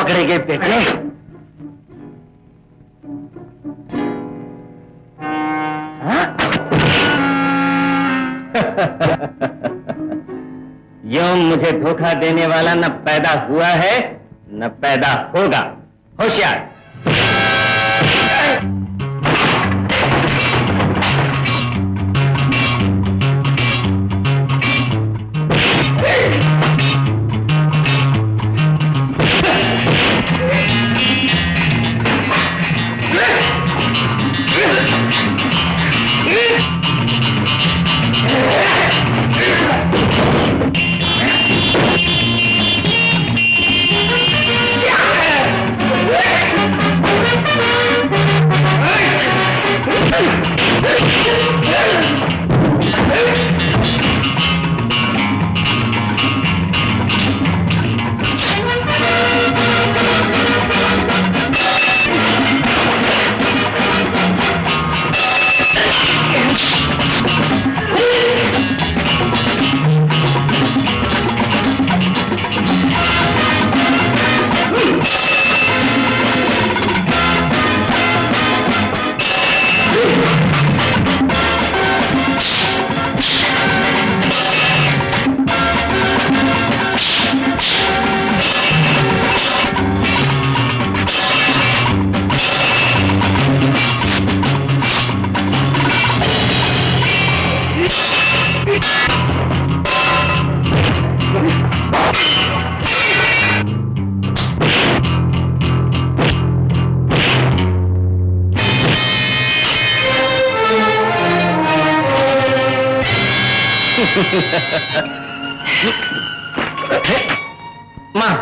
पकड़ेंगे बेटे। यूं मुझे धोखा देने वाला न पैदा हुआ है न पैदा होगा। होशियार। माँ,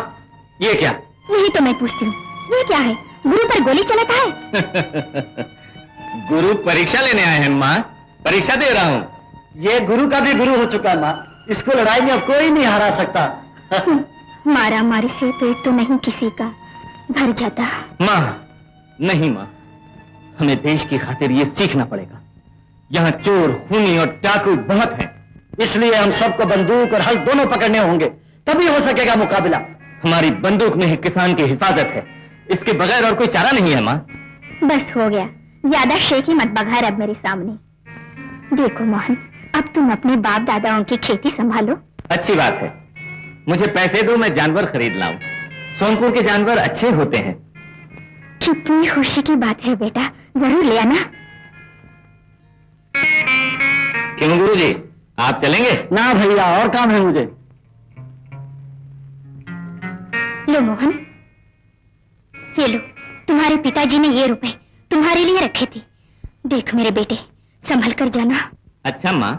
ये क्या? यही तो मैं पूछती हूँ, ये क्या है? गुरु पर गोली चलाता है? गुरु परीक्षा लेने आए हैं माँ, परीक्षा दे रहा हूँ। ये गुरु का भी गुरु हो चुका है माँ, इसको लड़ाई में अब कोई नहीं हरा सकता। मारा मारी से पेट तो नहीं किसी का भर जाता। माँ, नहीं माँ, हमें देश की खातिर ये सीखना पड़ेगा। यहाँ चोर, खूनी और डाकू बहुत हैं। इसलिए हम सबको बंदूक और हल दोनों पकड़ने होंगे, तभी हो सकेगा मुकाबला। हमारी बंदूक में ही किसान की हिफाजत है, इसके बगैर और कोई चारा नहीं है माँ। बस हो गया, ज्यादा शेखी मत बघार अब मेरे सामने। देखो मोहन, अब तुम अपने बाप दादाओं की खेती संभालो। अच्छी बात है, मुझे पैसे दो, मैं जानवर खरीद लाऊं। सोनपुर के जानवर अच्छे होते हैं। कितनी खुशी की बात है बेटा, जरूर ले आना। क्यों गुरुजी, आप चलेंगे? ना भैया, और काम है मुझे। लो मोहन, ये लो, तुम्हारे पिताजी ने ये रुपए तुम्हारे लिए रखे थे। देख मेरे बेटे, संभल कर जाना। अच्छा माँ।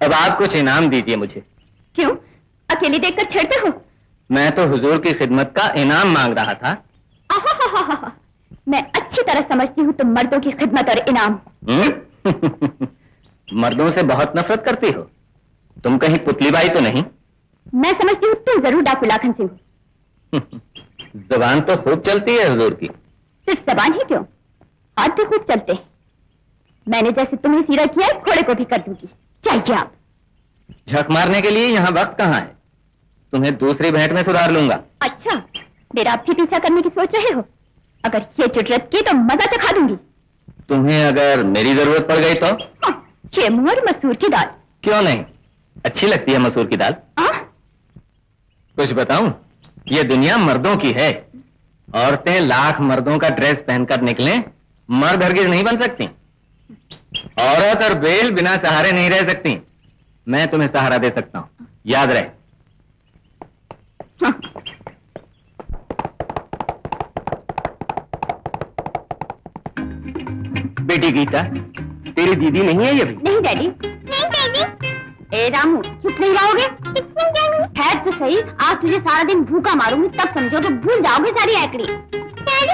अब आप कुछ इनाम दीजिए मुझे। क्यों, अकेले देखकर छेड़ते हो? मैं तो हुजूर की खिदमत का इनाम मांग रहा था। आहा, मैं अच्छी तरह समझती हूँ तुम मर्दों की खिदमत और इनाम। मर्दों से बहुत नफरत करती हो तुम, कहीं पुतली बाई तो नहीं? मैं समझती हूँ तुम जरूर डाकू लाखन सिंह। जुबान तो खूब चलती है हुजूर की। सिर्फ जबान ही क्यों, हाथ भी खूब चलते हैं। मैंने जैसे तुम्हें सीधा किया है, घोड़े को भी कर दूंगी, चाहिए आप। झक मारने के लिए यहाँ वक्त कहाँ है? तुम्हें दूसरी भेंट में सुधार लूंगा। अच्छा, मेरा अब भी पीछा करने की सोच रहे हो? अगर ये चिटरत की तो मजा चखा दूंगी। तुम्हें अगर मेरी जरूरत पड़ गई तो? हाँ, ये मुंह और मसूर की दाल। क्यों नहीं, अच्छी लगती है मसूर की दाल। कुछ बताऊं, ये दुनिया मर्दों की है। औरतें लाख मर्दों का ड्रेस पहनकर निकलें, मर्द हरगिज नहीं बन सकती। औरत और बेल बिना सहारे नहीं रह सकती। मैं तुम्हें सहारा दे सकता हूं, याद रहे। हाँ। बेटी गीता, तेरी दीदी नहीं है ये भी? नहीं डैडी। नहीं डैडी। ए रामू, चुप नहीं रहोगे? है तो सही, आज तुझे सारा दिन भूखा मारूंगी, तब समझोगे, भूल जाओगे सारी एकड़ी। डैडी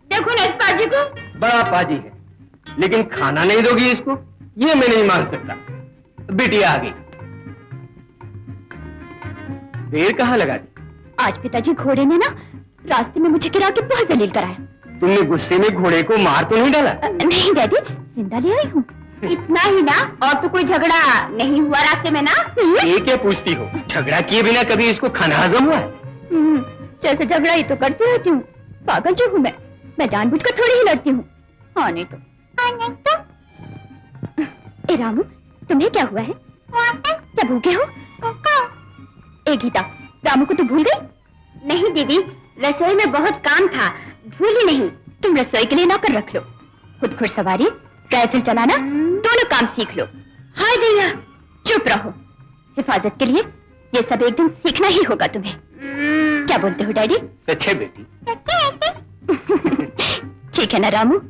देखो ना इस पाजी को। बड़ा पाजी है, लेकिन खाना नहीं दोगी इसको, ये मैं नहीं मान सकता। बिटिया आ गई, देर कहाँ लगा दी? आज पिताजी घोड़े ने ना रास्ते में मुझे गिरा के बहुत जलील कराया। तुमने गुस्से में घोड़े को मार तो नहीं डाला? नहीं डैडी, जिंदा ले आई हूँ। इतना ही ना, और तो कोई झगड़ा नहीं हुआ रास्ते में ना? ये क्या पूछती हो, झगड़ा किए बिना कभी इसको खाना हजम हुआ है? जैसे झगड़ा ही तो करती रहती हूँ, पागल जो हूँ मैं जानबूझकर थोड़ी ही लड़ती हूँ। हाँ नहीं तो। ए रामू, तुम्हें क्या हुआ है? क्या भूखे हो? ए गीता, रामू को तो भूल गई? नहीं दीदी, रसोई में बहुत काम था, भूल ही नहीं। तुम रसोई के लिए नौकर रख लो, खुद घुड़सवारी राइफल चलाना दोनों काम सीख लो। हाय भैया, चुप रहो। हिफाजत के लिए ये सब एक दिन सीखना ही होगा तुम्हें। क्या बोलते हो डैडी? अच्छे बेटी। ठीक है ना रामू?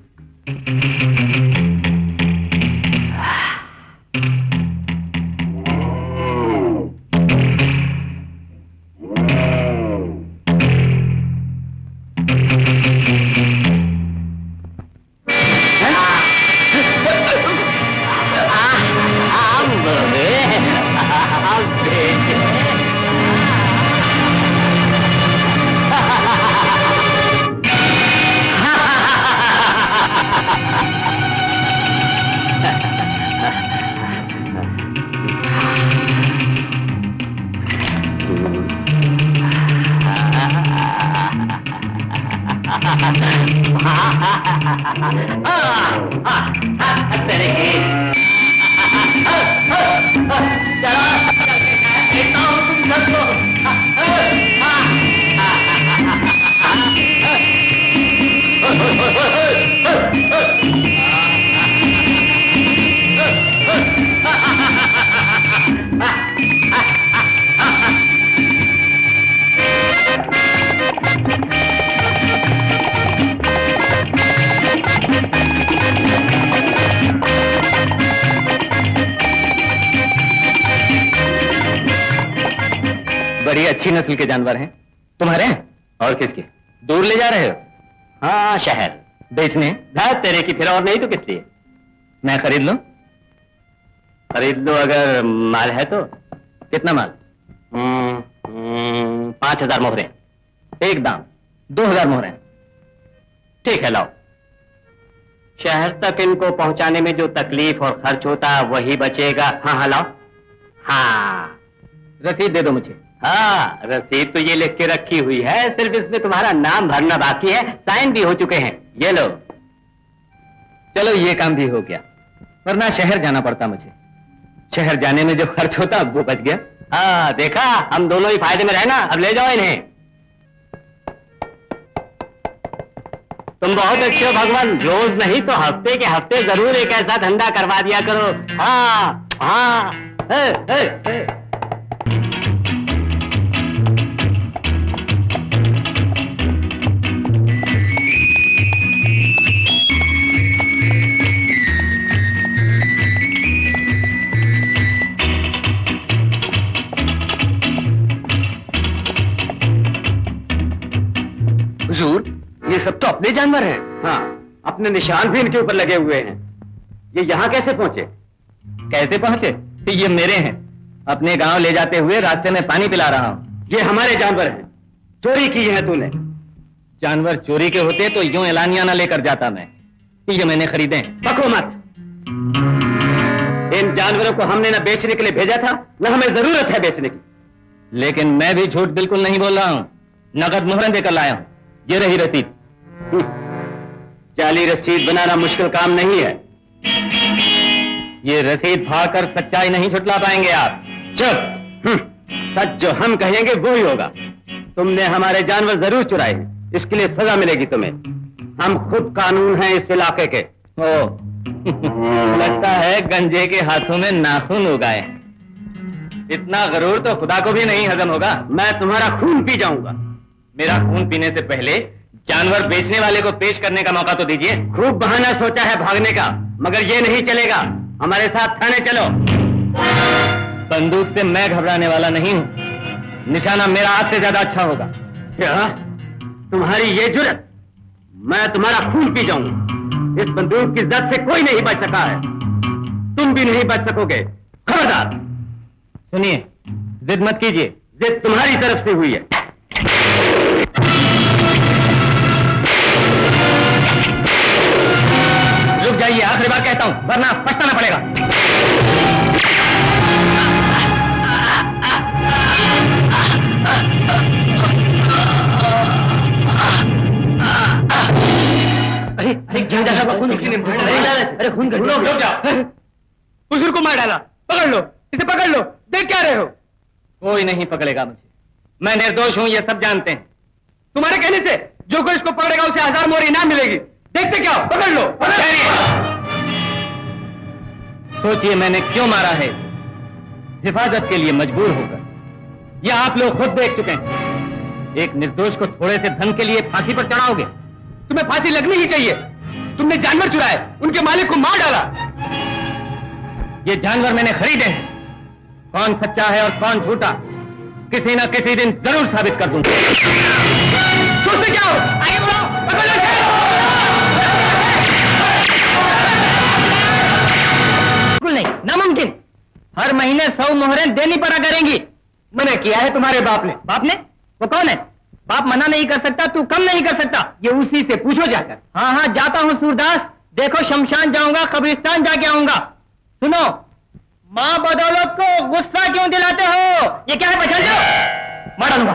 बड़ी अच्छी नस्ल के जानवर हैं तुम्हारे हैं? और किसके? दूर ले जा रहे हो? हाँ, शहर बेचने। तेरे की, फिर और नहीं तो किस लिए? मैं खरीद लूं? खरीद लो अगर माल है तो। कितना माल? 5,000 मोहरें। एक दाम 2,000 मोहरें। ठीक है, लाओ। शहर तक इनको पहुंचाने में जो तकलीफ और खर्च होता वही बचेगा। हाँ हाँ, लाओ। हाँ, रसीद दे दो मुझे। हाँ, रसीद तो ये लिख के रखी हुई है, सिर्फ इसमें तुम्हारा नाम भरना बाकी है, साइन भी हो चुके हैं। ये लो। चलो, ये काम भी हो गया, वरना शहर जाना पड़ता मुझे। शहर जाने में जो खर्च होता वो बच गया। हाँ, देखा, हम दोनों ही फायदे में रहना। अब ले जाओ इन्हें। तुम बहुत अच्छे हो भगवान, रोज नहीं तो हफ्ते के हफ्ते जरूर एक ऐसा धंधा करवा दिया करो। हाँ हाँ। हे। हुजूर, ये सब तो अपने जानवर हैं। हाँ, अपने निशान भी इनके ऊपर लगे हुए हैं। ये यहाँ कैसे पहुंचे? कैसे पहुंचे? ये मेरे हैं। अपने गांव ले जाते हुए रास्ते में पानी पिला रहा हूँ। ये हमारे जानवर हैं, चोरी की है तूने। जानवर चोरी के होते तो यूं एलानिया ना लेकर जाता मैं कि ये मैंने खरीदे। बको मत। इन जानवरों को हमने न बेचने के लिए भेजा था, न हमें जरूरत है बेचने की। लेकिन मैं भी झूठ बिल्कुल नहीं बोल रहा हूं, नगद मोहरें देकर लाया हूं। ये रही रसीद। जाली रसीद बनाना मुश्किल काम नहीं है। ये रसीद फाड़कर सच्चाई नहीं छुटला पाएंगे आप। चुप। सच जो हम कहेंगे वो ही होगा। तुमने हमारे जानवर जरूर चुराए हैं, इसके लिए सजा मिलेगी तुम्हें। हम खुद कानून हैं इस इलाके के। ओ लगता है गंजे के हाथों में नाखून उगाए। इतना गरूर तो खुदा को भी नहीं हजम होगा। मैं तुम्हारा खून पी जाऊंगा। मेरा खून पीने से पहले जानवर बेचने वाले को पेश करने का मौका तो दीजिए। खूब बहाना सोचा है भागने का, मगर ये नहीं चलेगा। हमारे साथ थाने चलो। बंदूक से मैं घबराने वाला नहीं हूं। निशाना मेरा हाथ से ज्यादा अच्छा होगा। क्या तुम्हारी ये जुर्रत? मैं तुम्हारा खून पी जाऊंगा। इस बंदूक की जद से कोई नहीं बच सका है, तुम भी नहीं बच सकोगे। खबरदार। सुनिए, जिद मत कीजिए। जिद तुम्हारी तरफ से हुई है। रुक जाइए, आखिरी बार कहता हूं, वरना पछताना पड़ेगा। अरे खून कर बुजुर्ग को मार डाला। पकड़ लो, इसे पकड़ लो। देख क्या रहे हो? कोई नहीं पकड़ेगा मुझे। मैं निर्दोष हूं, ये सब जानते हैं। तुम्हारे कहने से जो कोई इसको पकड़ेगा उसे 1000 मोहर इनाम मिलेगी। देखते क्या हो? पकड़ लो। सोचिए मैंने क्यों मारा है। हिफाजत के लिए मजबूर होकर। यह आप लोग खुद देख चुके हैं। एक निर्दोष को थोड़े से धन के लिए फांसी पर चढ़ाओगे? तुम्हें फांसी लगनी ही चाहिए। तुमने जानवर चुराए, उनके मालिक को मार डाला। ये जानवर मैंने खरीदे हैं। कौन सच्चा है और कौन झूठा, किसी ना किसी दिन जरूर साबित कर दूंगा। सोचते क्या हो? आगे बढ़ो, बिल्कुल नहीं, नामुमकिन। हर महीने 100 मोहरें देनी पड़ा करेंगी। मैंने किया है तुम्हारे बाप ने। बाप ने? वो कौन है? बाप मना नहीं कर सकता, तू कम नहीं कर सकता। ये उसी से पूछो जाकर। हाँ हाँ जाता हूँ सूरदास। देखो शमशान जाऊंगा, कब्रिस्तान जाके आऊंगा। सुनो, माँ बदौलत को गुस्सा क्यों दिलाते हो? ये क्या है, पहचान लो। मार डालूंगा।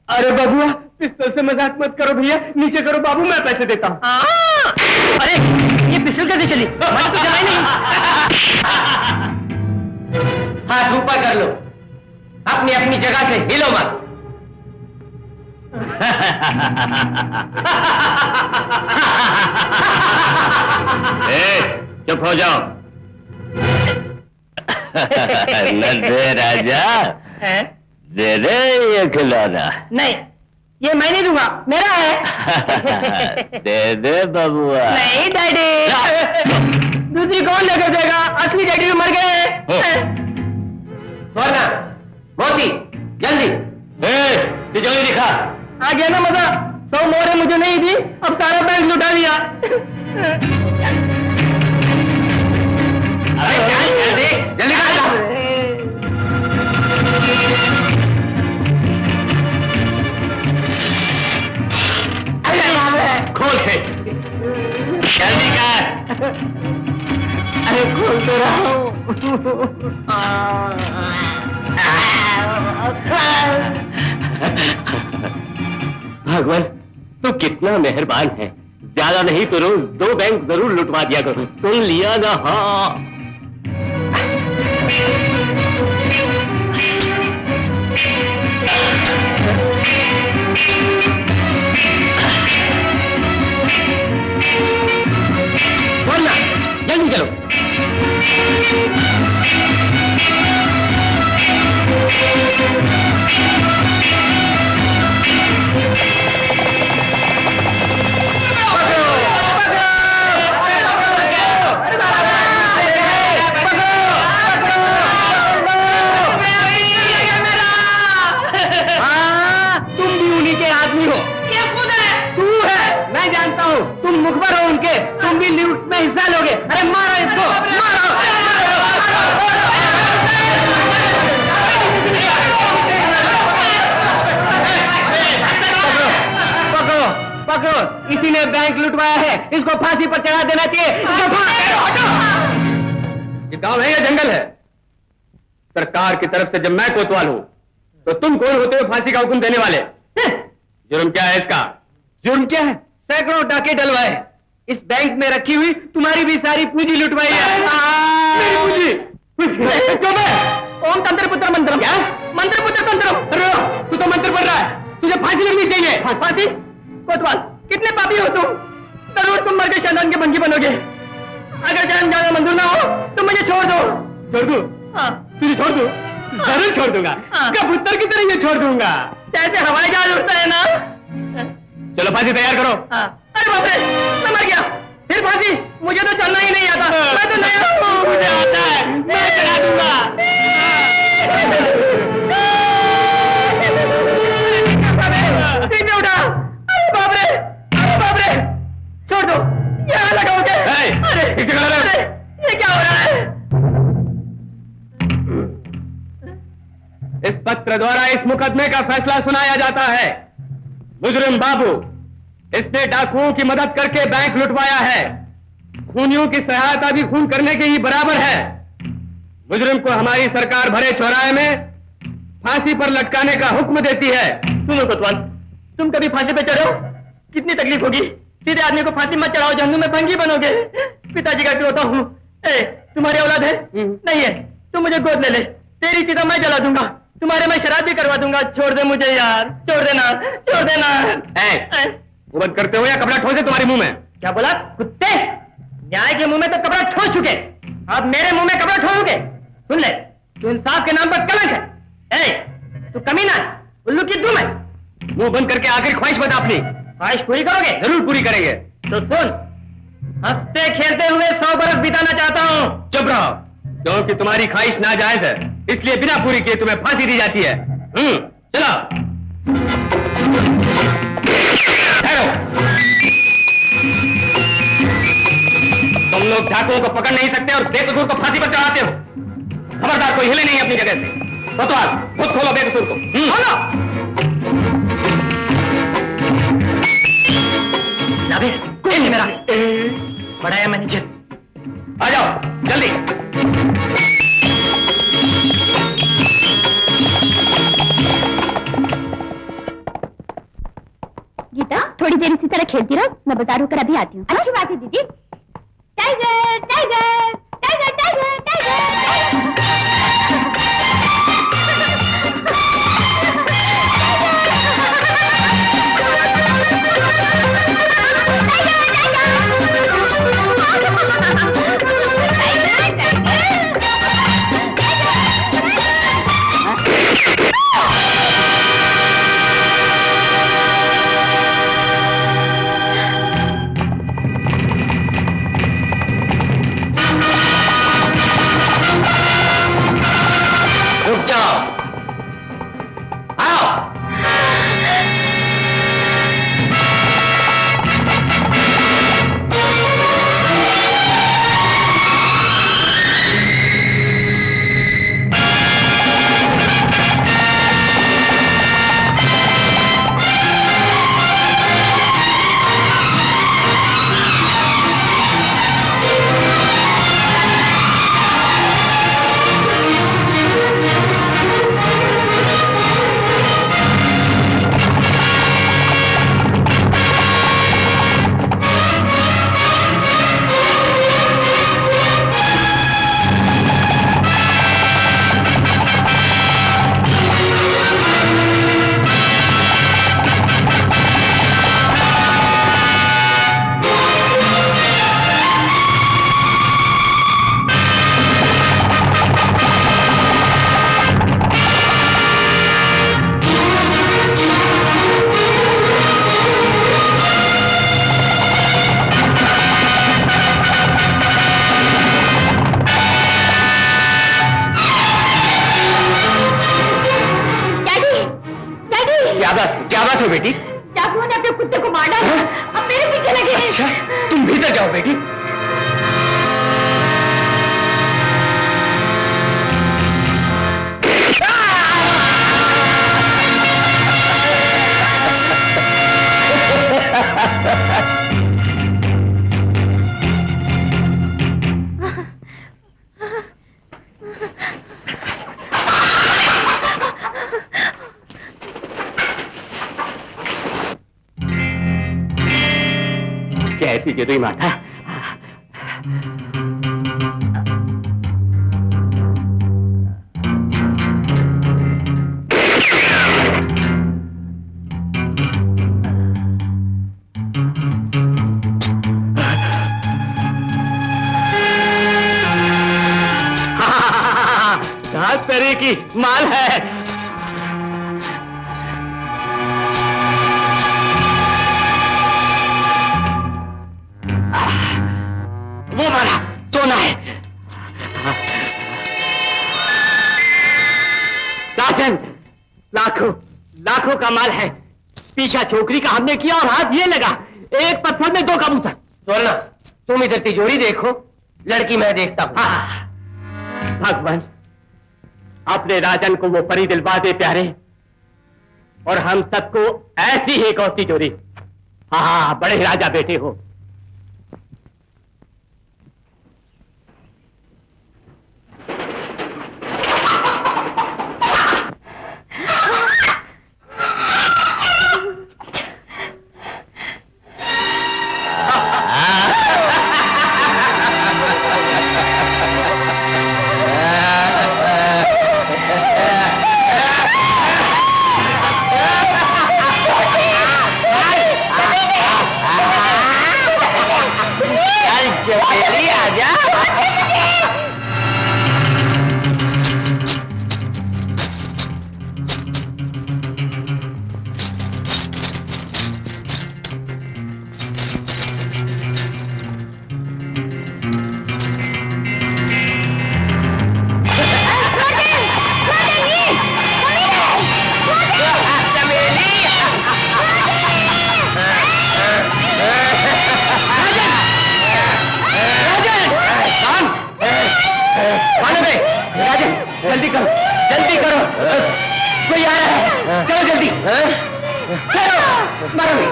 अरे बबुआ, पिस्तौल से मजाक मत करो भैया, नीचे करो बाबू, मैं पैसे देता हूँ। अरे ये पिस्तौल कैसे चली? मैंने तो चलाई नहीं। हाथ ऊपर कर लो, अपनी अपनी जगह से हिलो मत। चुप हो जाओ। न दे राजा, दे दे ये खिलौना। नहीं, ये मैं नहीं दूंगा, मेरा है। दे दे बबुआ। नहीं डैडी, दूसरी कौन लेकर देगा? असली डैडी भी मर गए। वरना मोती जल्दी तिजोरी दिखा। आ गया ना मजा। 100 मोहरें मुझे नहीं दी, अब सारा बैंक लुटा लिया। अरे जल्दी जल्दी खोल से जल्दी कर। अरे खोल तो रहा हूँ। भगवान तू कितना मेहरबान है। ज्यादा नहीं तो रोज 2 बैंक जरूर लुटवा दिया करो। सुन लिया ना? हाँ बोलना, जल्दी चलो। तुम मुखबर हो उनके, तुम भी लूट में हिस्सा लोगे। अरे मारो इसको, मारो। बैंक लुटवाया है, इसको फांसी पर चढ़ा देना चाहिए। ये गांव है या जंगल है? सरकार की तरफ से जब मैं कोतवाल हूं तो तुम कौन होते हो फांसी का हुक्म देने वाले? जुर्म क्या है इसका? जुर्म क्या है? सैकड़ों डाके डलवाए, इस बैंक में रखी हुई तुम्हारी भी सारी पूंजी लुटवाई है। मेरी पूंजी? क्यों मैं? ओम तंत्र पुत्र मंत्रम। क्या? मंत्र पुत्र तंत्रम। अरे तू तो मंत्र पढ़ रहा है, तुझे फांसी लगनी चाहिए। फांसी? कोतवाल कितने पापी हो तुम, जरूर तुम मर के शैतान के बंगी बनोगे। अगर जान जाना मंजूर ना हो तो मुझे छोड़ दो। छोड़ दू? हाँ। तुझे छोड़ दू? जरूर छोड़ दूंगा। कबूतर की तरह ये छोड़ दूंगा, जैसे हवाई जहाज उड़ता है ना। चलो फांसी तैयार करो। अरे बाप रे, मैं मर गया। फिर फांसी? मुझे तो चलना ही नहीं आता, मैं तो नया हूँ। मुझे आता है, मैं चढ़ा दूंगा। ठीक है, उठा। अरे बाप रे, अरे बाप रे, छोड़ दो, यहाँ लगाओगे। अरे ये क्या हो रहा है? इस पत्र द्वारा इस मुकदमे का फैसला सुनाया जाता है। मुजरिम बाबू, इसने डाकुओं की मदद करके बैंक लुटवाया है। खूनियों की सहायता भी खून करने के ही बराबर है। मुजरिम को हमारी सरकार भरे चौराहे में फांसी पर लटकाने का हुक्म देती है। सुनो कोतवाल, तुम कभी फांसी पे चढ़ो, कितनी तकलीफ होगी। सीधे आदमी को फांसी मत चढ़ाओ, जहन्नुम में भंगी बनोगे। पिताजी का इकलौता हूँ। तुम्हारी औलाद है? नहीं है, तुम मुझे गोद ले ले, तेरी चिता मैं जला दूंगा, तुम्हारे मैं शराब भी करवा दूंगा। छोड़ दे मुझे यार, छोड़ देना, छोड़ देना। वो बंद करते हो या कपड़ा ठोस दे तुम्हारे मुंह में? क्या बोला कुत्ते? न्याय के मुंह में तो कपड़ा ठोस चुके, अब मेरे मुंह में कपड़ा ठोसोगे? सुन ले, तू इंसाफ के नाम पर कलंक है। तू कमीना है, उल्लू की दुम है। मुंह बंद करके आखिर ख्वाहिश बता अपनी। ख्वाहिश पूरी करोगे? जरूर पूरी करेंगे। तो सुन, हंसते खेलते हुए 100 बरस बिताना चाहता हूँ। चुप रहो, क्योंकि तुम्हारी ख्वाहिश नाजायज है, इसलिए बिना पूरी किए तुम्हें फांसी दी जाती है। चलो। तुम लोग डाकुओं को पकड़ नहीं सकते और बेकसूर को फांसी पर चढ़ाते हो। खबरदार, कोई हिले नहीं अपनी जगह से। कोतवाल, खुद खोलो बेकसूर को। खोलो। जावेद, मेरा बड़ा है मैनेजर, आ जाओ जल्दी। गीता, थोड़ी देर इसी तरह खेलती रहो, मैं बाजार होकर अभी आती हूँ। अच्छी बात है दीदी। Tiger tiger tiger tiger tiger. क्या बात है बेटी? डाकुओं ने अपने कुत्ते को मार डाला, अब मेरे पीछे लगे हैं। अच्छा, तुम भीतर जाओ बेटी। tidur mata. घास तेरे की माल है। वो मारा सोना है। राजन, लाखों लाखों का माल है। पीछा छोकरी का हमने किया और हाथ ये लगा, एक पत्थर में दो कबूतर। सोना, तुम इधर तिजोरी देखो, लड़की मैं देखता हूं। भगवान, अपने राजन को वो परी दिलवा दे प्यारे, और हम सबको ऐसी ही एक और तिजोरी। हाँ, बड़े राजा बेटे हो। जल्दी करो, जल्दी करो, कोई आ रहा है, चलो जल्दी, चलो, मरो नहीं,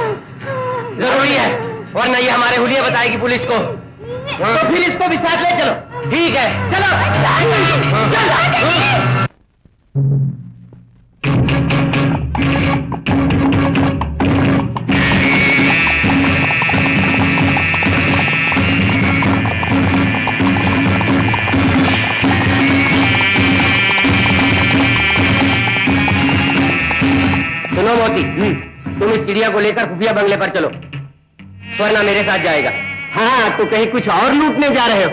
जरूरी है, वरना ये हमारे हुलिया बताएगी पुलिस को, तो फिर इसको भी साथ ले चलो। ठीक है, चलो, चलो। सुनो मोती, तुम इस चिड़िया को लेकर खुफिया बंगले पर चलो, वरना मेरे साथ जाएगा। हाँ, तो कहीं कुछ और लूटने जा रहे हो?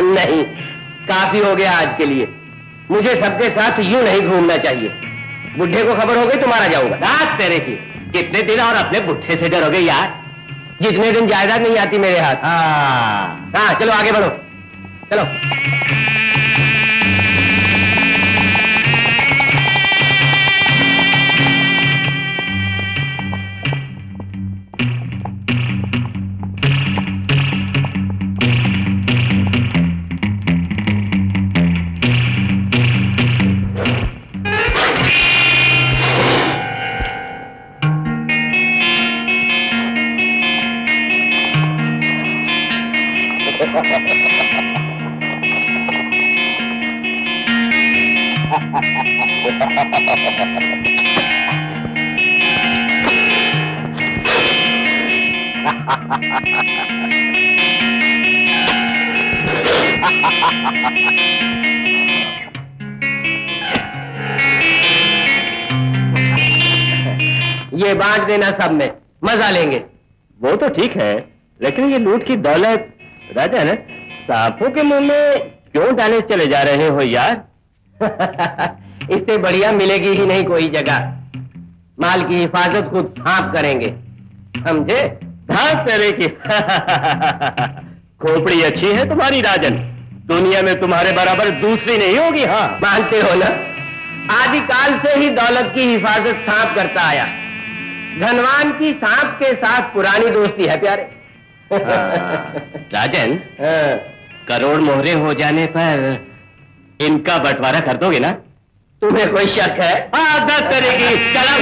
नहीं, काफी हो गया आज के लिए। मुझे सबके साथ यूं नहीं घूमना चाहिए। बुढ़े को खबर हो गई तो मारा जाऊंगा। रात तेरे की, कितने दिन और अपने बुढ़े से डरोगे यार? जितने दिन जायदाद नहीं आती मेरे हाथ। हाँ, चलो आगे बढ़ो, चलो। ये बांट देना सब में, मजा लेंगे। वो तो ठीक है, लेकिन ये लूट की दौलत राजन, सांपों के मुंह में क्यों डाले चले जा रहे हो यार? इससे बढ़िया मिलेगी ही नहीं कोई जगह। माल की हिफाजत खुद सांप करेंगे, समझे? हाँ तेरे की। खोपड़ी अच्छी है तुम्हारी राजन, दुनिया में तुम्हारे बराबर दूसरी नहीं होगी। हाँ, मानते हो ना, आदिकाल से ही दौलत की हिफाजत सांप करता आया। धनवान की सांप के साथ पुरानी दोस्ती है प्यारे। राजन, करोड़ मोहरे हो जाने पर इनका बंटवारा कर दोगे ना? तुम्हें कोई शक है? हाँ, 10 करेगी। चला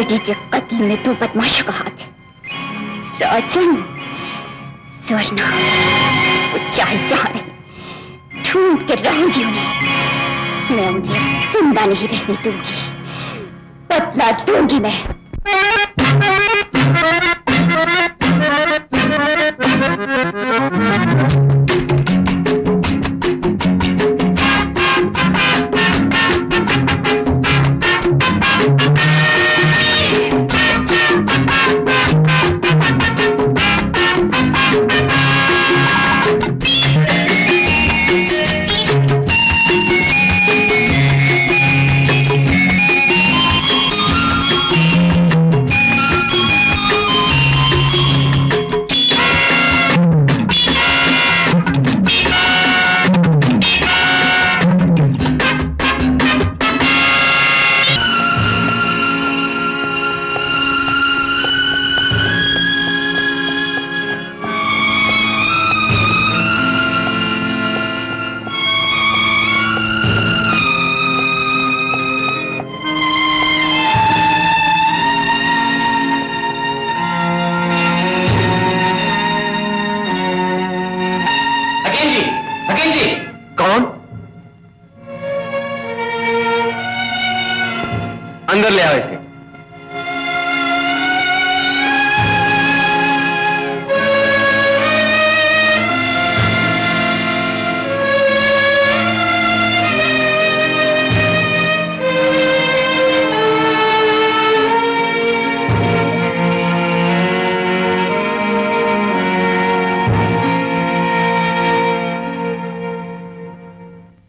डैडी के कत्ल में दो बदमाशों का हाथ है, राजन, स्वर्णा। वो चाहे जहां रहे, ढूंढ के रहूंगी उन्हें। मैं उन्हें जिंदा नहीं रहने दूंगी, बदला दूंगी मैं। अंदर ले आओ इसे।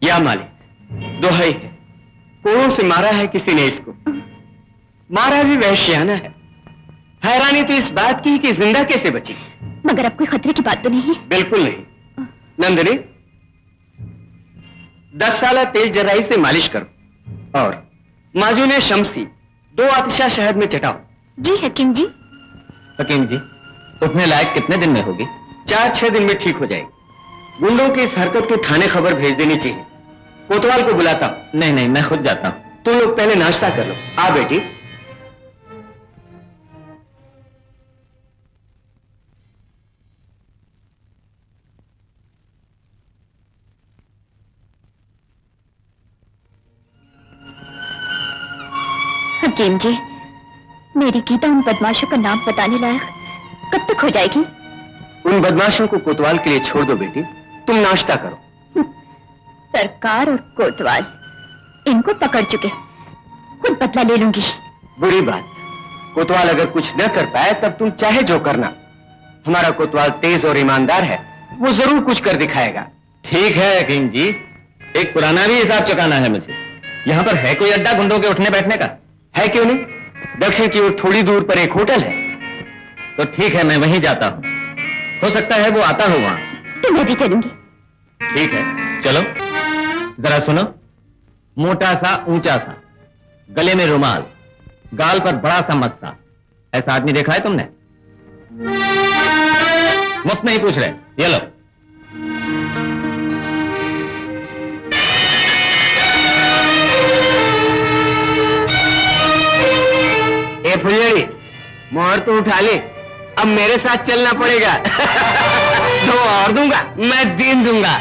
या मालिक, दोहाई है, कोड़ों से मारा है किसी ने इसको, मारा भी वहशियाना है। हैरानी तो इस बात की कि जिंदा कैसे बची। मगर अब कोई खतरे की बात तो नहीं है? बिल्कुल नहीं। नंदिनी, 10 साल तेज जराई से मालिश करो और माजून शमसी 2 आतिशा शहद में चटाओ। जी हकीम जी। हकीम जी, उठने लायक कितने दिन में होगी? 4-6 दिन में ठीक हो जाएगी। गुंडों की इस हरकत के थाने खबर भेज देनी चाहिए। कोतवाल को बुलाता हूं। नहीं नहीं, मैं खुद जाता हूं। तुम लोग पहले नाश्ता कर लो। आ बेटी। हकीम जी, मेरी गीता उन बदमाशों का नाम बताने लायक कब तक हो जाएगी? उन बदमाशों को कोतवाल के लिए छोड़ दो बेटी, तुम नाश्ता करो। सरकार और कोतवाल इनको पकड़ चुके, खुद बदला ले लूंगी। बुरी बात, कोतवाल अगर कुछ न कर पाए तब तुम चाहे जो करना। हमारा कोतवाल तेज और ईमानदार है, वो जरूर कुछ कर दिखाएगा। ठीक है हकीम जी, एक पुराना भी हिसाब चुकाना है मुझे। यहाँ पर है कोई अड्डा गुंडों के उठने बैठने का? है क्यों नहीं, दक्षिण की ओर थोड़ी दूर पर एक होटल है। तो ठीक है, मैं वहीं जाता हूँ, हो सकता है वो आता हो वहां। तो मैं भी चलूंगी। ठीक है, चलो। जरा सुनो, मोटा सा ऊंचा सा, गले में रुमाल, गाल पर बड़ा सा मस्सा, ऐसा आदमी देखा है तुमने? मुफ्त नहीं पूछ रहे, ये लो। ए फुलझड़ी, मोहर तो उठा ले, अब मेरे साथ चलना पड़ेगा। 2 और दूंगा, मैं 3 दूंगा।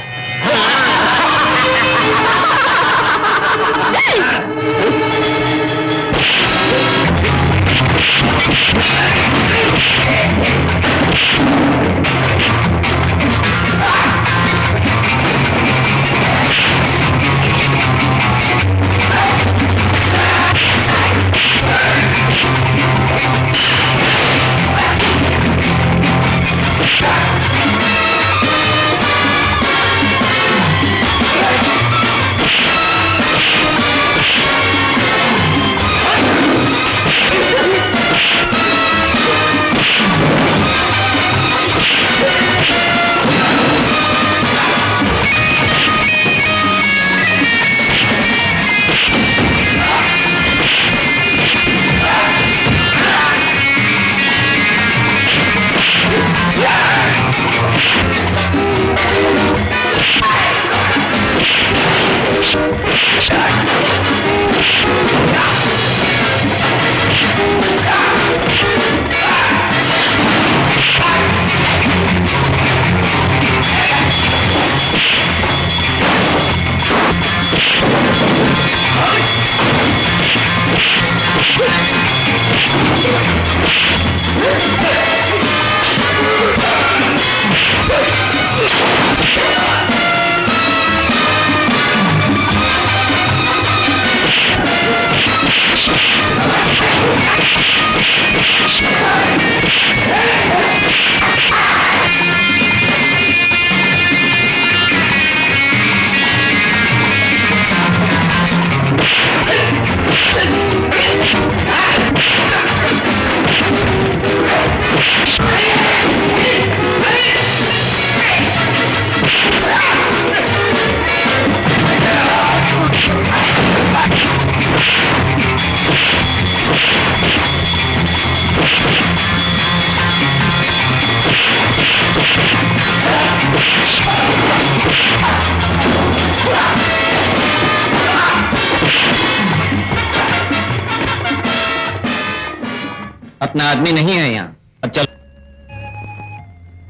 अपना आदमी नहीं है यहाँ, अब चल।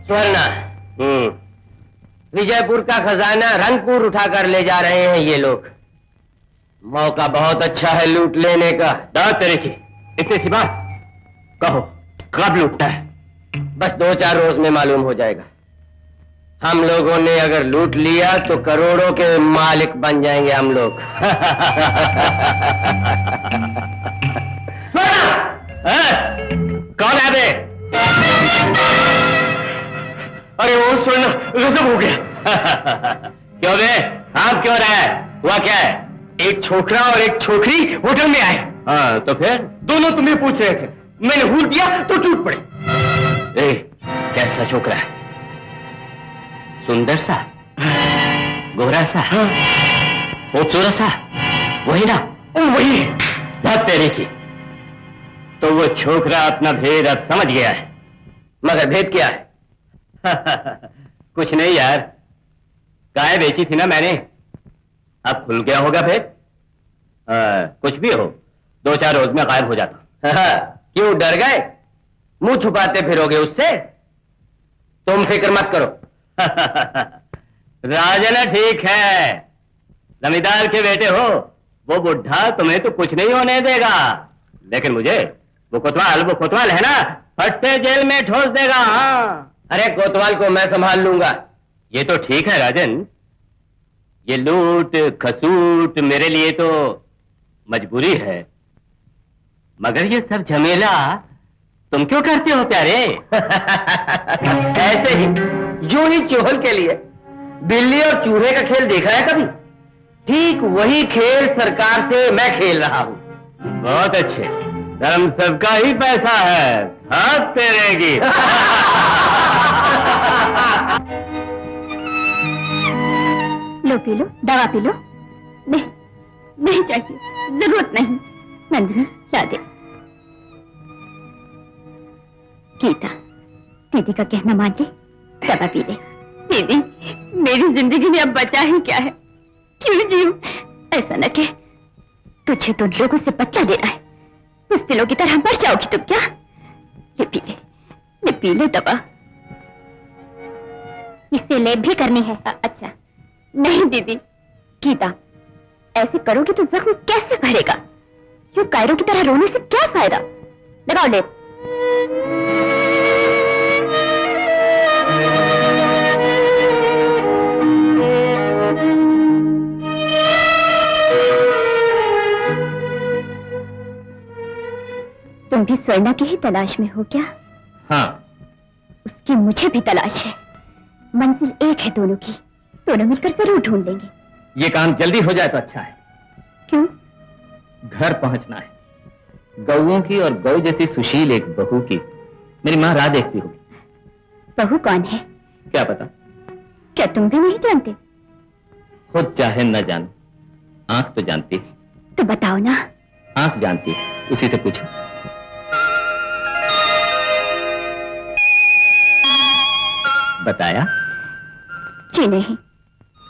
स्वर्णा, विजयपुर का खजाना रंगपुर उठाकर ले जा रहे हैं ये लोग। मौका बहुत अच्छा है लूट लेने का। दाद तेरे की, इतनी सी बात, कहो कब लूटना है? बस 2-4 रोज में मालूम हो जाएगा। हम लोगों ने अगर लूट लिया तो करोड़ों के मालिक बन जाएंगे हम लोग। कौन है बे? अरे वो सुन, गजब हो गया। क्यों बे, आप क्यों रहा है? हुआ क्या है? एक छोकरा और एक छोकरी होटल में आए। हाँ, तो फिर दोनों तुम्हें पूछ रहे थे, मैंने हूल दिया तो टूट पड़े। ए, कैसा छोकरा है? सुंदर सा, गोरा सा, खूबसूरत सा, वही ना? वही है। बात तेरे की। तो वो छोकरा अपना भेद अब समझ गया है। मगर भेद क्या है? कुछ नहीं यार, गाय बेची थी ना मैंने, अब खुल गया होगा भेद। कुछ भी हो, 2-4 रोज में गायब हो जाता। क्यों डर गए? मुंह छुपाते फिरोगे उससे? तुम फिक्र मत करो। राजन ठीक है, जमींदार के बेटे हो, वो बुढ़ा तुम्हें तो कुछ नहीं होने देगा, लेकिन मुझे वो कोतवाल है ना, फट से जेल में ठोस देगा। हाँ, अरे कोतवाल को मैं संभाल लूंगा। ये तो ठीक है राजन, ये लूट खसूट मेरे लिए तो मजबूरी है, मगर ये सब झमेला तुम क्यों करते हो प्यारे? ऐसे ही, यूं ही चोहल के लिए। बिल्ली और चूहे का खेल देखा है कभी? ठीक वही खेल सरकार से मैं खेल रहा हूं। बहुत अच्छे, धर्म सबका ही पैसा है, हाथ तेरे की। लो पी लो, दवा पी लो। नहीं, नहीं चाहिए, जरूरत नहीं। नंदिनी ला दे। गीता, दीदी का कहना मान ले, दवा पी ले। दीदी, मेरी जिंदगी में अब बचा ही क्या है? क्यों जीऊं? ऐसा न कह, तुझे तो लोगों से बदला लेना है, उस दिलों की तरह मर जाओगी तुम क्या? ये पी ले दवा। इससे लेप भी करनी है? अच्छा। नहीं दीदी। गीता, ऐसे करोगी तो जख्म कैसे भरेगा? यूं कायरों की तरह रोने से क्या फायदा? लगाओ लेप। तुम भी स्वर्णा की ही तलाश में हो क्या? हाँ। उसकी मुझे भी तलाश है। मंजिल एक है दोनों की, दोनों मिलकर जरूर ढूंढ लेंगे। ये काम जल्दी हो जाए तो अच्छा है। क्यों? घर पहुंचना है, गौओं की और गौ जैसी सुशील एक बहू की मेरी माँ राह देखती होगी। बहू कौन है? क्या पता? क्या तुम भी नहीं जानते? खुद चाहे न जानो, आंख तो जानती है। तो बताओ ना। आंख जानती है, उसी से पूछो। बताया? जी नहीं।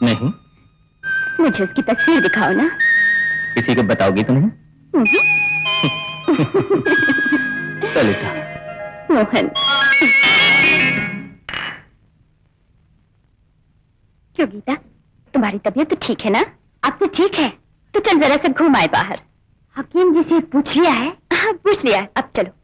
नहीं? मुझे उसकी तस्वीर दिखाओ ना। किसी को बताओगी तो नहीं? ललिता। मोहन। क्यों गीता, तुम्हारी तबीयत तो ठीक है ना? अब तो ठीक है, तो चल जरा से घूम आए बाहर। हकीम जी से पूछ लिया है? हाँ पूछ लिया है, अब चलो।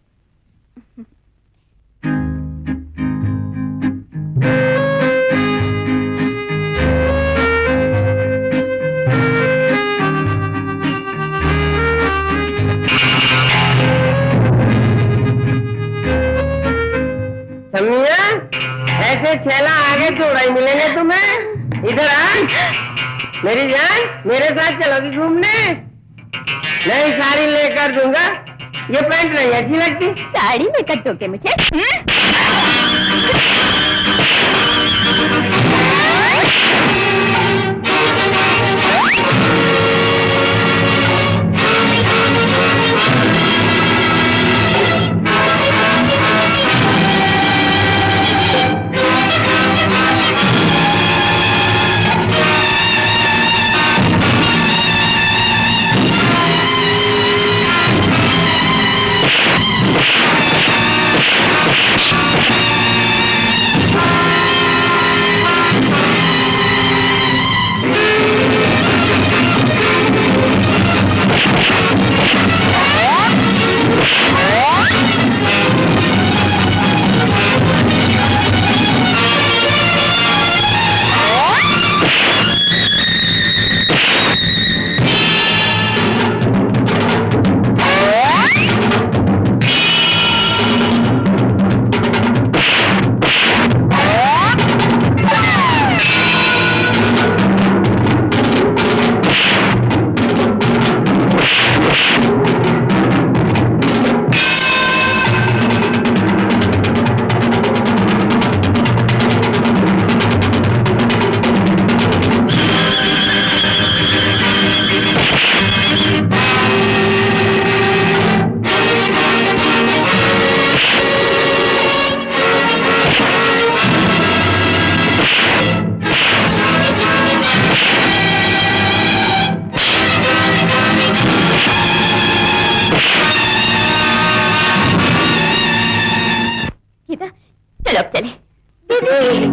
समिया, ऐसे छेला आगे चौड़ाई मिलेंगे तुम्हें। इधर आ मेरी जान, मेरे साथ चलोगी घूमने? नहीं, साड़ी लेकर दूंगा। ये पैंट नहीं अच्छी लगती। साड़ी लेकर दोगे मुझे? दीदी,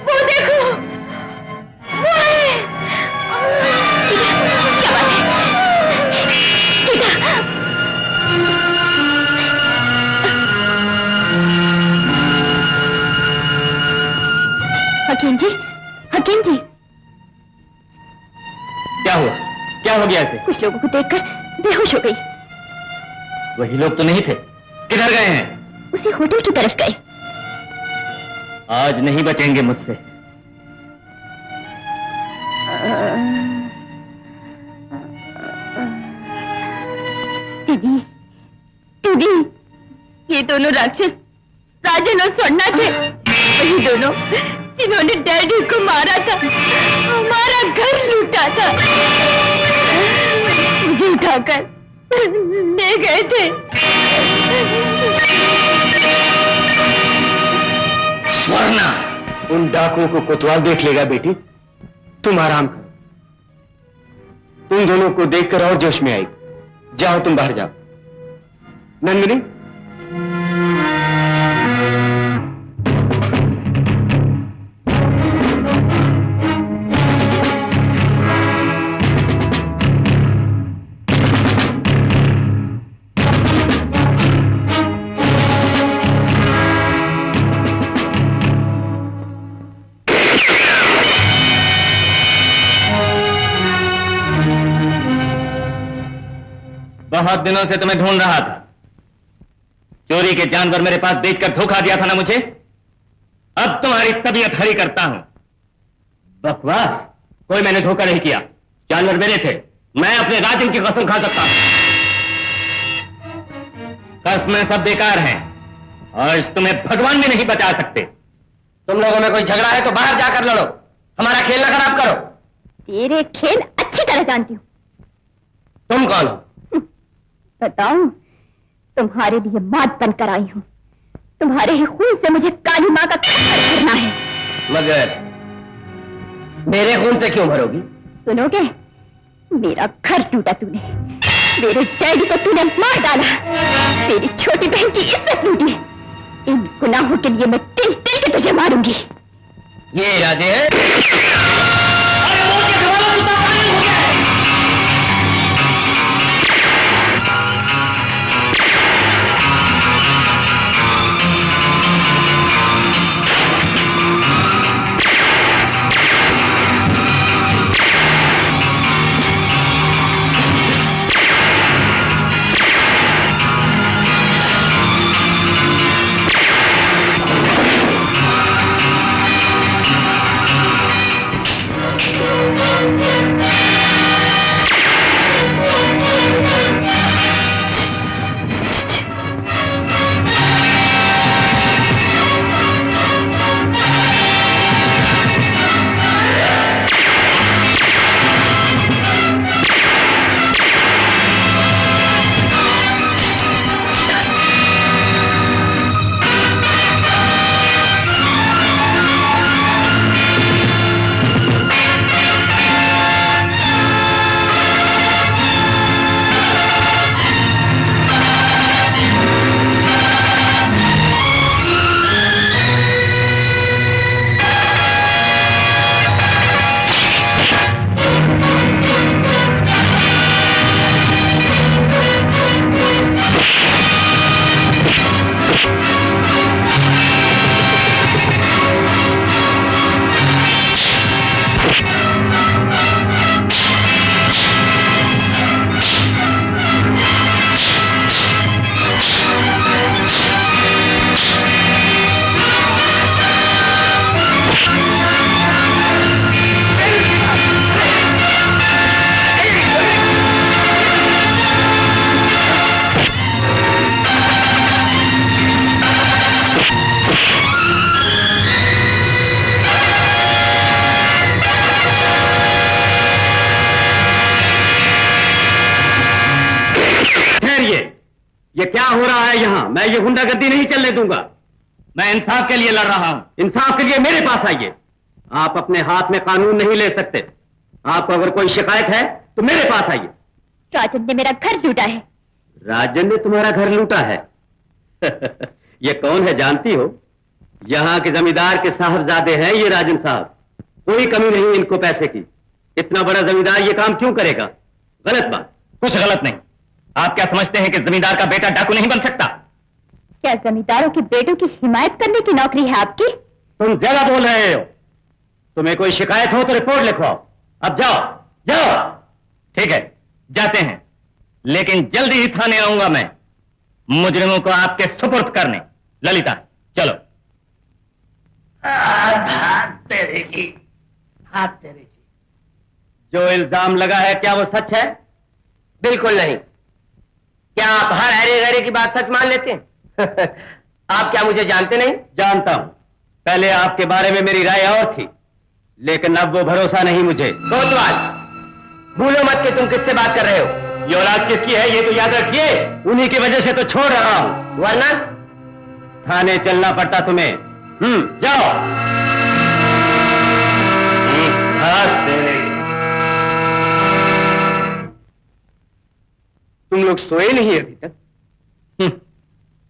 वो देखो, वो है। क्या बात है? गीता, हकीम जी, हकीम जी, क्या हुआ? क्या हो गया इसे? कुछ लोगों को देखकर बेहोश हो गई। वही लोग तो नहीं थे, किधर गए हैं? उसी होटल की तरफ गए। आज नहीं बचेंगे मुझसे। दीदी, दीदी, ये दोनों राक्षस राजन और स्वर्णा थे। वही दोनों जिन्होंने डैडी को मारा था, हमारा घर लूटा था, मुझे उठाकर ले गए थे। वरना उन डाकुओं को कोतवाल देख लेगा बेटी। तुम आराम करो, तुम दोनों को देखकर और जोश में आई। जाओ, तुम बाहर जाओ। नंदिनी, बहुत दिनों से तुम्हें ढूंढ रहा था। चोरी के जानवर मेरे पास बेचकर धोखा दिया था ना मुझे। अब तुम्हारी तबीयत हरी करता हूं। बकवास, कोई मैंने धोखा नहीं किया। जानवर मेरे थे। मैं अपने राजन की कसम खा सकता हूं। कसमें सब बेकार हैं और तुम्हें भगवान भी नहीं बचा सकते। तुम लोगों में कोई झगड़ा है तो बाहर जाकर लड़ो, हमारा खेल ना खराब करो। तेरे खेल अच्छी तरह जानती हूँ। तुम कौन हो? बताऊं, तुम्हारे लिए मात बनकर आई हूँ। तुम्हारे ही खून से मुझे काली माँ का खप्पर भरना है। मगर मेरे खून से क्यों भरोगी? सुनोगे, मेरा घर टूटा तूने, मेरे डैडी को तूने मार डाला, तेरी छोटी बहन की इज्जत लूटी। इन गुनाहों के लिए मैं तिल तिल के तुझे मारूंगी। ये इरादे हैं? यहाँ, मैं ये गुंडागर्दी नहीं चलने दूंगा। मैं इंसाफ के लिए लड़ रहा हूं। इंसाफ के लिए मेरे पास आइए। आप अपने हाथ में कानून नहीं ले सकते। आपको अगर कोई शिकायत है तो मेरे पास आइए। राजन ने मेरा घर लूटा है। राजन ने तुम्हारा घर लूटा है? ये कौन है जानती हो? यहाँ के जमींदार के साहबजादे हैं ये राजन साहब। कोई कमी नहीं इनको पैसे की। इतना बड़ा जमींदार ये काम क्यों करेगा? गलत बात। कुछ गलत नहीं। आप क्या समझते हैं कि जमींदार का बेटा डाकू नहीं बन सकता? क्या जमींदारों के बेटों की हिमायत करने की नौकरी है आपकी? तुम ज्यादा बोल रहे हो। तुम्हें कोई शिकायत हो तो रिपोर्ट लिखवाओ। अब जाओ जाओ। ठीक है, जाते हैं, लेकिन जल्दी ही थाने आऊंगा मैं मुजरिमों को आपके सुपुर्द करने। ललिता चलो। तेरे की हाथ तेरे की। जो इल्जाम लगा है क्या वो सच है? बिल्कुल नहीं। क्या आप हर अरे गरे की बात सच मान लेते हैं? आप क्या मुझे जानते नहीं? जानता हूं। पहले आपके बारे में मेरी राय और थी, लेकिन अब वो भरोसा नहीं मुझे। कोतवाल, भूलो मत कि तुम किससे बात कर रहे हो। ये औलाद किसकी है ये तो याद रखिए। उन्हीं की वजह से तो छोड़ रहा हूं, वरना थाने चलना पड़ता तुम्हें। जाओ। तुम लोग सोए नहीं अभी तक?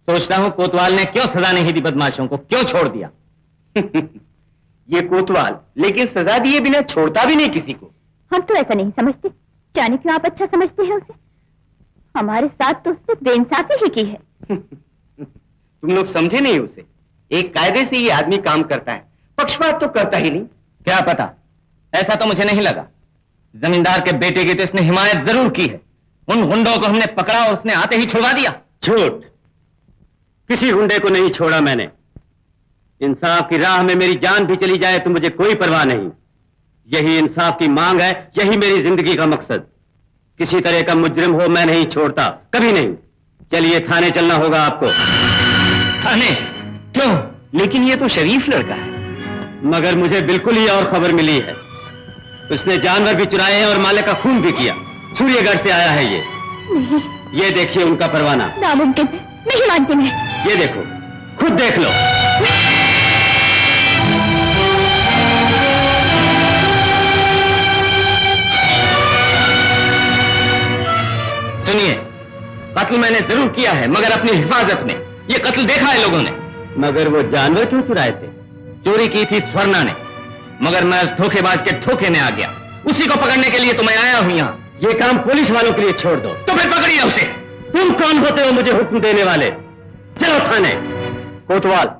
सोचता हूं कोतवाल ने क्यों सजा नहीं दी बदमाशों को, क्यों छोड़ दिया? ये कोतवाल लेकिन सजा दिए बिना छोड़ता भी नहीं किसी को। हम तो ऐसा नहीं समझते। जाने क्यों आप अच्छा समझते हैं उसे? हमारे साथ तो उसने बेइंसाफी ही की है। तुम लोग समझे नहीं उसे। एक कायदे से ये आदमी काम करता है, पक्षपात तो करता ही नहीं। क्या पता, ऐसा तो मुझे नहीं लगा। जमींदार के बेटे की तो इसने हिमायत जरूर की है। उन गुंडों को हमने पकड़ा और उसने आते ही छुड़वा दिया। झूठ। किसी गुंडे को नहीं छोड़ा मैंने। इंसाफ की राह में मेरी जान भी चली जाए तो मुझे कोई परवाह नहीं। यही इंसाफ की मांग है, यही मेरी जिंदगी का मकसद। किसी तरह का मुजरिम हो मैं नहीं छोड़ता, कभी नहीं। चलिए थाने चलना होगा आपको। थाने? क्यों? लेकिन ये तो शरीफ लड़का है। मगर मुझे बिल्कुल ही और खबर मिली है। उसने जानवर भी चुराए हैं और मालिक का खून भी किया। सूर्यगढ़ से आया है ये। नहीं, ये देखिए उनका परवाना। नामुमकिन है, नहीं मानती मैं। ये देखो, खुद देख लो। सुनिए, कत्ल मैंने जरूर किया है, मगर अपनी हिफाजत में। ये कत्ल देखा है लोगों ने। मगर वो जानवर क्यों चुराए थे? चोरी की थी स्वर्णा ने, मगर मैं उस धोखेबाज के धोखे में आ गया। उसी को पकड़ने के लिए तो मैं आया हूं यहाँ। ये काम पुलिस वालों के लिए छोड़ दो। तो फिर पकड़िए उसे। तुम कौन होते हो मुझे हुक्म देने वाले? चलो थाने। कोतवाल,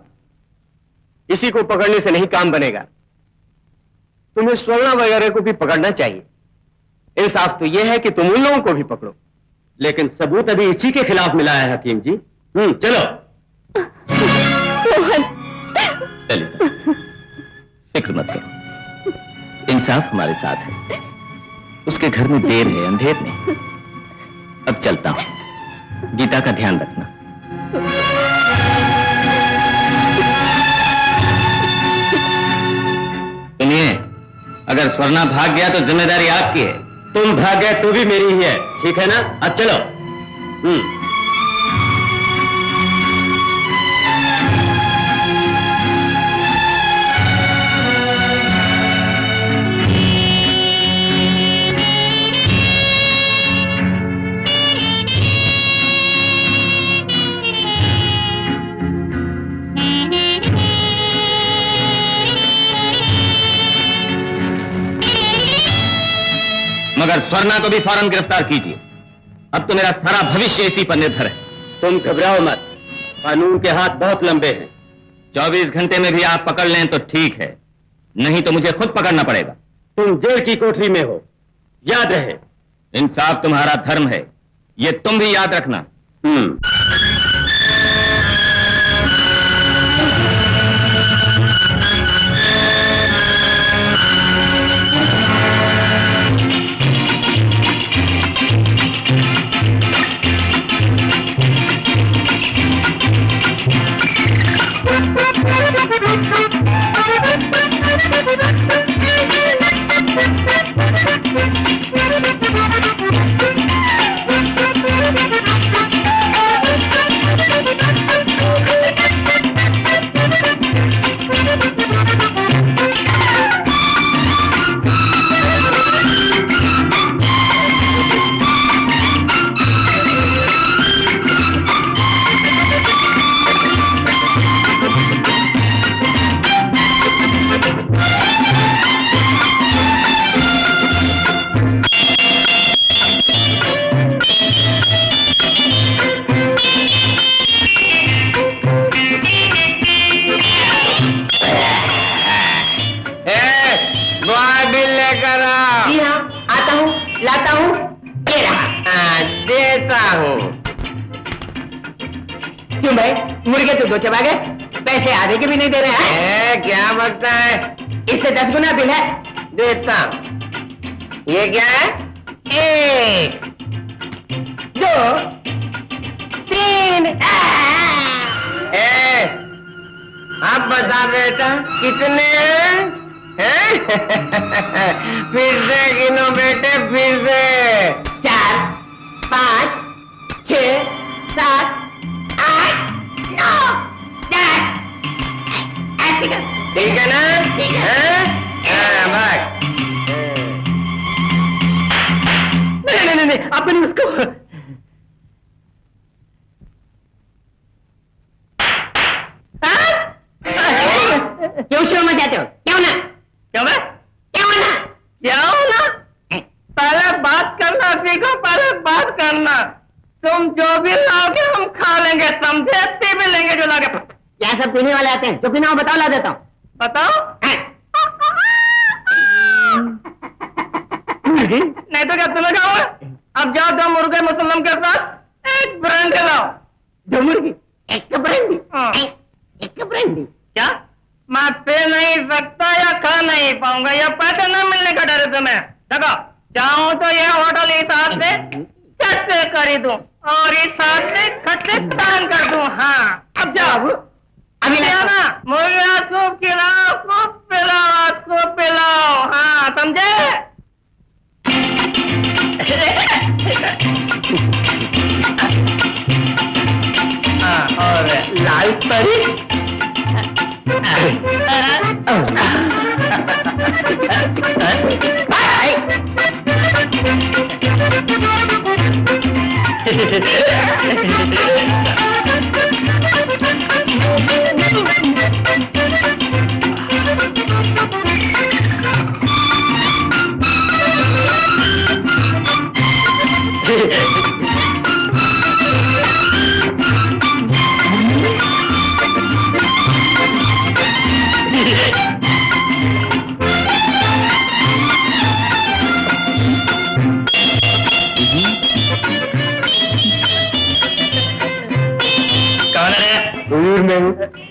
इसी को पकड़ने से नहीं काम बनेगा। तुम्हें स्वर्णा वगैरह को भी पकड़ना चाहिए। इंसाफ तो यह है कि तुम उन लोगों को भी पकड़ो। लेकिन सबूत अभी इसी के खिलाफ मिला है हकीम जी। चलो। ललिता, फिक्र मत करो, इंसाफ हमारे साथ है। उसके घर में देर है, अंधेर नहीं। अब चलता हूं। गीता का ध्यान रखना। सुनिए, अगर स्वर्णा भाग गया तो जिम्मेदारी आपकी है। तुम भाग गए तो भी मेरी ही है, ठीक है ना? अब चलो। मगर स्वर्णा को भी फौरन गिरफ्तार कीजिए। अब तो मेरा सारा भविष्य इसी पर निर्भर है। तुम घबराओ मत, कानून के हाथ बहुत लंबे हैं। 24 घंटे में भी आप पकड़ लें तो ठीक है, नहीं तो मुझे खुद पकड़ना पड़ेगा। तुम जेल की कोठरी में हो, याद रहे। इंसाफ तुम्हारा धर्म है, ये तुम भी याद रखना। गए, मुर्गे तो 2 चबा गए, पैसे आधे के भी नहीं दे रहे हैं। क्या बकता है? इससे 10 गुना बिल है। देता हूं। ये क्या है? 1 2 3 अब बता बेटा कितने हैं? फिर से गिनो बेटे, फिर से। 4 5 6 7 8 9 10। ठीक है ना? ठीक है। हाँ, बस। नहीं, अपनी उसको क्यों शो में जाते हो? क्यों ना? क्यों ना? क्यों ना? क्यों ना? पहले बात करना सीखो, पहले बात करना। तुम जो भी लाओगे हम खा लेंगे, समझे? पी भी लेंगे जो लागे। क्या सब पीने वाले आते हैं? जो पीना हो बताओ, ला देता हूँ। बताओ। नहीं तो क्या तुम्हें खाओगे? अब जाओ 2 मुर्गे मुसलमान के साथ 1 ब्रांडी लाओ। 2 मुर्गी 1 ब्रांडी। 1 ब्रांडी क्या? मैं पी नहीं सकता या खा नहीं पाऊंगा, या पैसे न मिलने का डर है तुम्हें? देखो, चाहूं तो ये होटल इस हाथ से छत से खरीदूं और इस हाथ से खत से दान कर दूं। हाँ, अब जाओ। अभी ना मुर्गा सूप खिलाओ, सूप पिलाओ, सूप पिलाओ। हाँ, समझे? हाँ, और लाल परी।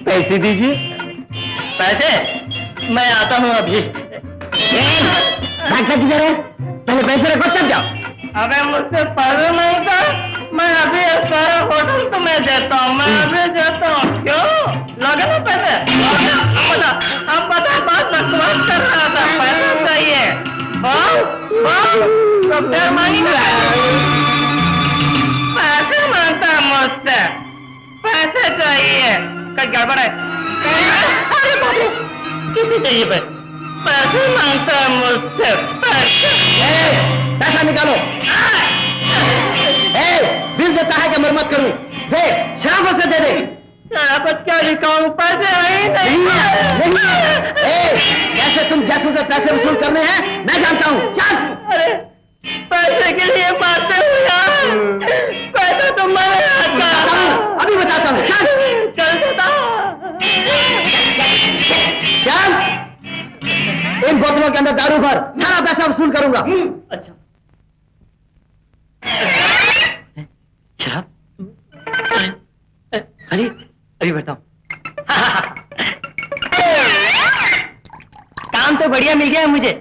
पैसे दीजिए। पैसे? मैं आता हूँ अभी। भाग दीजिए रे, पहले पैसे रखो तब जाओ। अबे मुझसे पैसे नहीं था, मैं अभी सारा होटल तुम्हें देता हूँ, मैं अभी देता हूँ। क्यों लगे ना पैसे? अब पता बात बकवास कर रहा था, पैसे चाहिए। तो फिर मांगेगा। पैसे मांगता है मुझसे, पैसे चाहिए। कल गड़बड़ है। अरे बाप रे, किसी चाहिए पैसे मांगता है मुझसे, पैसे। पैसा निकालो। बिल देता है कि मरम्मत करूं? दे, शराबत से दे दे। शराबत क्या दिखाऊं? पैसे है नहीं। कैसे तुम जैसों से पैसे वसूल करने हैं मैं जानता हूँ। चल। अरे पैसे के लिए बातें हुआ, पैसे तो मैंने अभी बताता हूँ। चल चल बताओ। चल, इन बोतलों के अंदर दारू भर, सारा पैसा वसूल करूंगा। अच्छा। शराब? अरे अभी बताओ। काम तो बढ़िया मिल गया मुझे,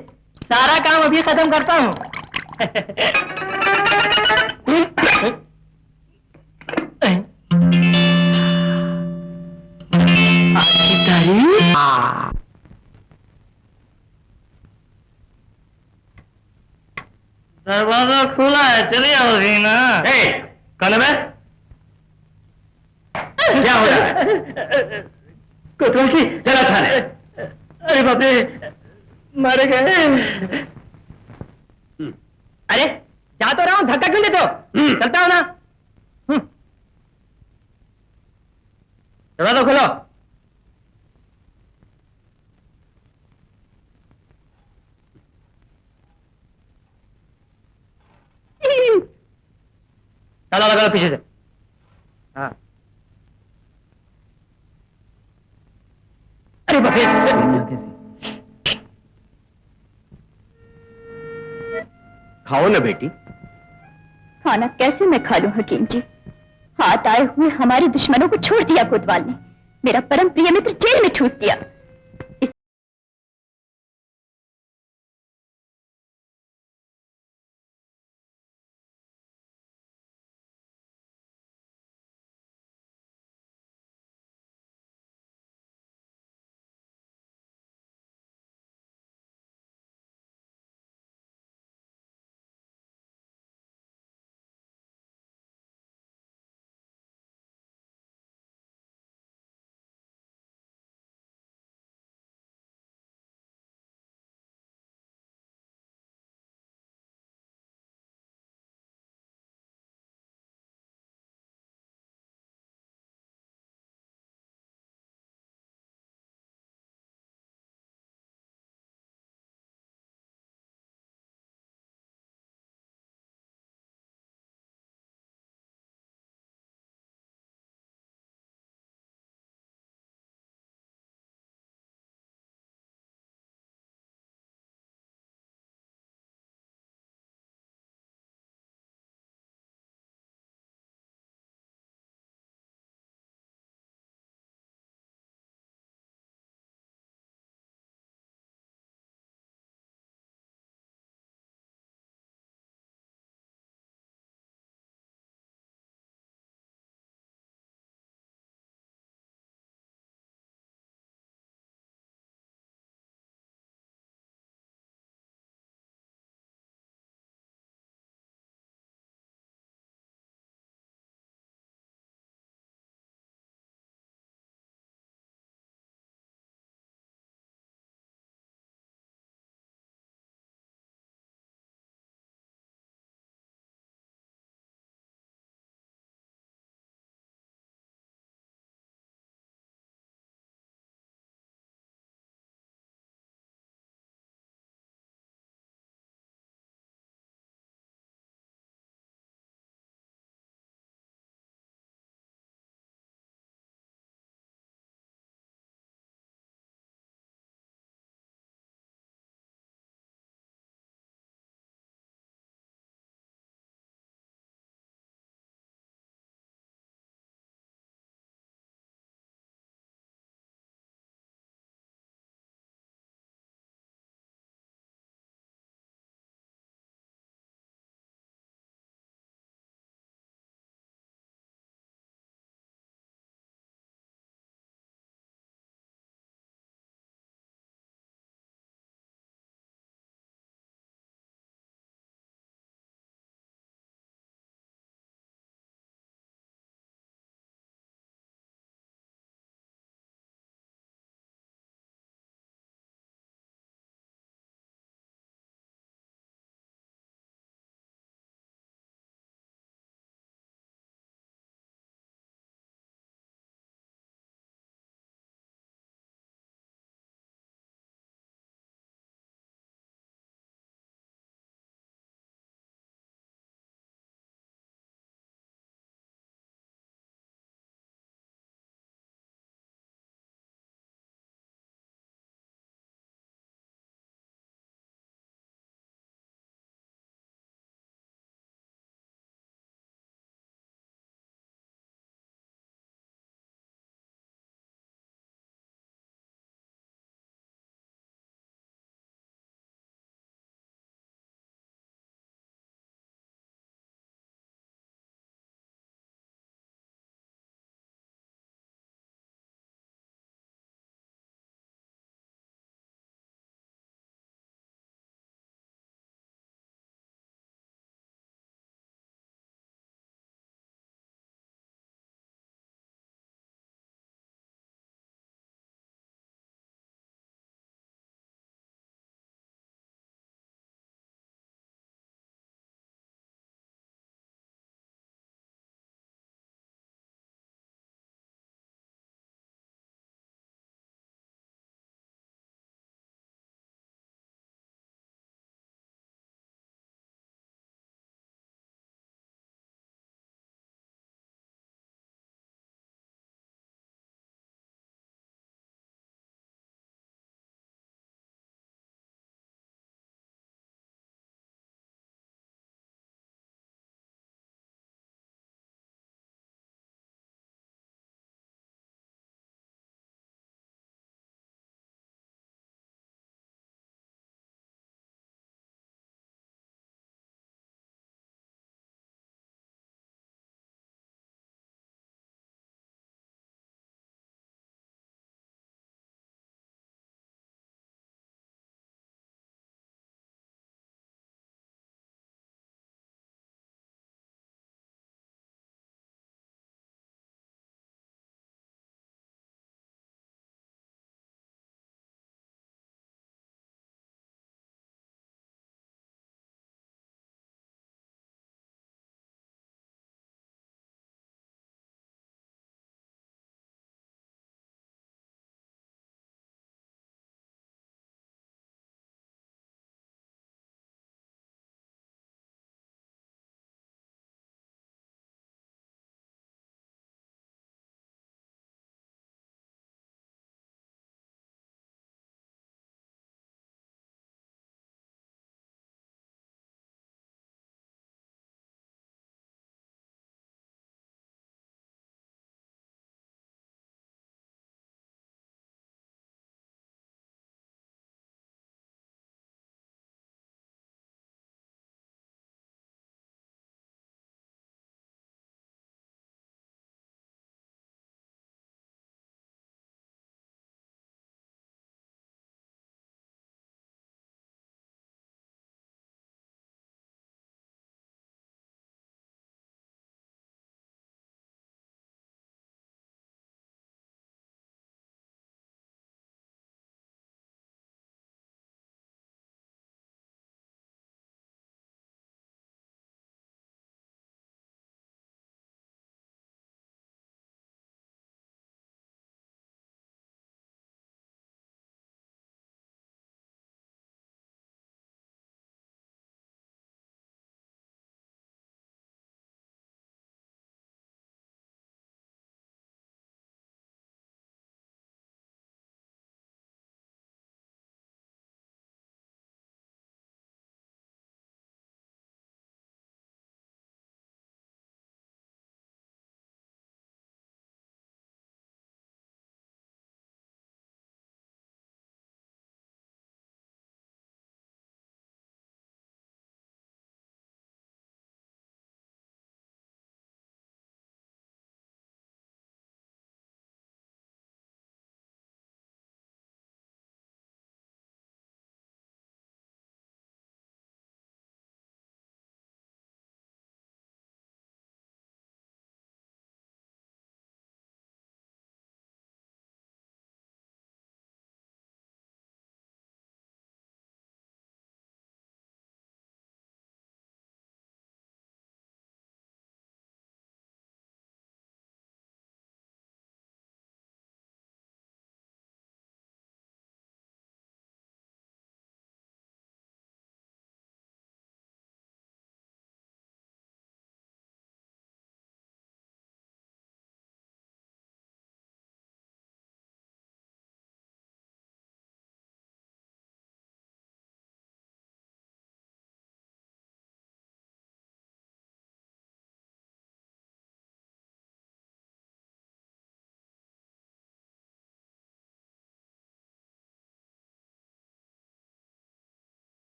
सारा काम अभी खत्म करता हूँ। आपकी तारीफ। दरवाजा खुला है, चलिए होगी ना। कौन है? क्या हो रहा है? तुलसी जरा थाने। अरे बाप रे, मारे गए। अरे जा तो रहा हूँ, धक्का क्यों देते हो? चलता हो ना। दरवाजा खोलो। ताला लगा लो पीछे से। हाँ। अरे बाप रे, खाओ ना बेटी। खाना कैसे मैं खा लूं हकीम जी? हाथ आए हुए हमारे दुश्मनों को छोड़ दिया कोतवाल ने। मेरा परम प्रिय मित्र जेल में ठूस दिया।